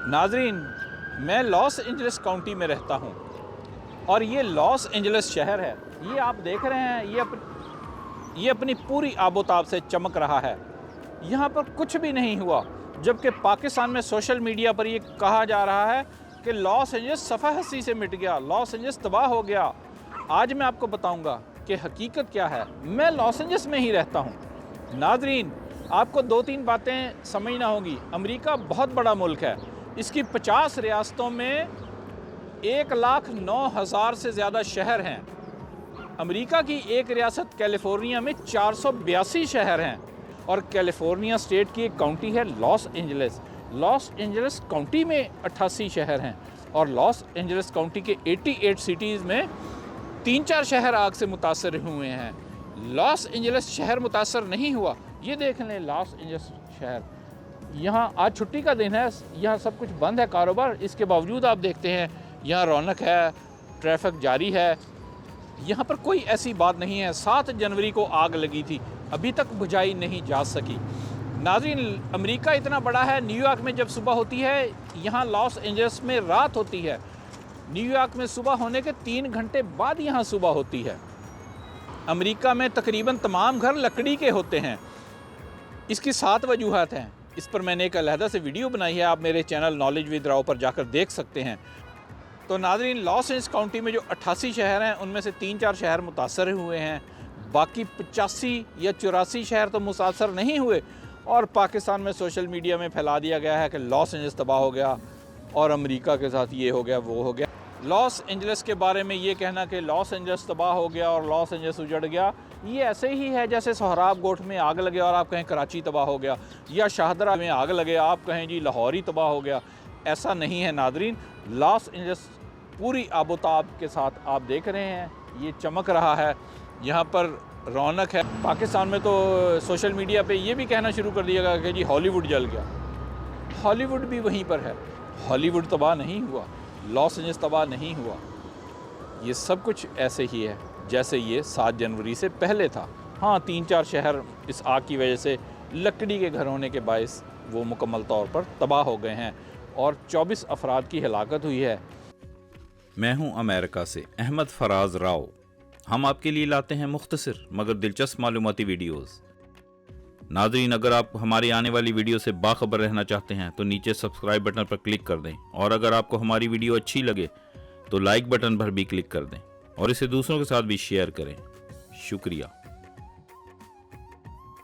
नाजरीन, मैं Los Angeles county में रहता हूँ और ये लॉस एंजलिस शहर है। ये आप देख रहे हैं, ये अपनी पूरी आबोताब से चमक रहा है। यहाँ पर कुछ भी नहीं हुआ, जबकि पाकिस्तान में सोशल मीडिया पर ये कहा जा रहा है कि लॉस एंजलिस सफ़ा हस्ती से मिट गया, लॉस एंजलिस तबाह हो गया। आज मैं आपको बताऊँगा कि हकीकत क्या है। मैं लॉस एंजलिस में ही रहता हूँ। नाजरीन, आपको 2-3 बातें समझना होगी। अमेरिका बहुत बड़ा मुल्क है। इसकी 50 रियासतों में 1,09,000 से ज़्यादा शहर हैं। अमेरिका की एक रियासत कैलिफोर्निया में 482 शहर हैं और कैलिफोर्निया स्टेट की एक काउंटी है Los Angeles. Los Angeles county में 88 शहर हैं और लॉस एंजलिस काउंटी के 88 सिटीज़ में 3-4 शहर आग से मुतासर हुए हैं। लॉस एंजलिस शहर मुतासर नहीं हुआ। ये देख लें लॉस एंजलिस शहर। यहाँ आज छुट्टी का दिन है, यहाँ सब कुछ बंद है कारोबार। इसके बावजूद आप देखते हैं यहाँ रौनक है, ट्रैफिक जारी है। यहाँ पर कोई ऐसी बात नहीं है। 7 जनवरी को आग लगी थी, अभी तक बुझाई नहीं जा सकी। नाज़रीन, अमेरिका इतना बड़ा है। न्यूयॉर्क में जब सुबह होती है, यहाँ लॉस एंजलिस में रात होती है। न्यूयॉर्क में सुबह होने के 3 घंटे बाद यहाँ सुबह होती है। अमेरिका में तकरीबन तमाम घर लकड़ी के होते हैं। इसकी 7 वजूहात हैं। इस पर मैंने एक अलहदा से वीडियो बनाई है, आप मेरे चैनल नॉलेज विद राव पर जाकर देख सकते हैं। तो नाज़रीन, लॉस एंजलिस काउंटी में जो 88 शहर हैं, उनमें से 3-4 शहर मुतासर हुए हैं। बाकी 85 या 84 शहर तो मुतासर नहीं हुए। और पाकिस्तान में सोशल मीडिया में फैला दिया गया है कि लॉस एंजलिस तबाह हो गया और अमेरिका के साथ ये हो गया, वो हो गया। लॉस एंजलिस के बारे में ये कहना कि लॉस एंजलिस तबाह हो गया और लॉस एंजलिस उजड़ गया, ये ऐसे ही है जैसे सोहराब गोठ में आग लगे और आप कहें कराची तबाह हो गया, या शाहदरा में आग लगे आप कहें जी लाहौर ही तबाह हो गया। ऐसा नहीं है नादरीन। लॉस एंजलिस पूरी आबोताब के साथ आप देख रहे हैं, ये चमक रहा है, यहाँ पर रौनक है। पाकिस्तान में तो सोशल मीडिया पे ये भी कहना शुरू कर दिया गया कि जी हॉलीवुड जल गया। हॉलीवुड भी वहीं पर है। हॉलीवुड तबाह नहीं हुआ, लॉस एंजलिस तबाह नहीं हुआ। ये सब कुछ ऐसे ही है जैसे ये 7 जनवरी से पहले था। हाँ, 3-4 शहर इस आग की वजह से लकड़ी के घर होने के बायस वो मुकम्मल तौर पर तबाह हो गए हैं और 24 अफराद की हलाकत हुई है। मैं हूं अमेरिका से अहमद फराज राव। हम आपके लिए लाते हैं मुख्तसर मगर दिलचस्प मालूमाती वीडियोस। नाज़रीन, अगर आप हमारी आने वाली वीडियो से बाखबर रहना चाहते हैं तो नीचे सब्सक्राइब बटन पर क्लिक कर दें, और अगर आपको हमारी वीडियो अच्छी लगे तो लाइक बटन पर भी क्लिक कर दें और इसे दूसरों के साथ भी शेयर करें। शुक्रिया।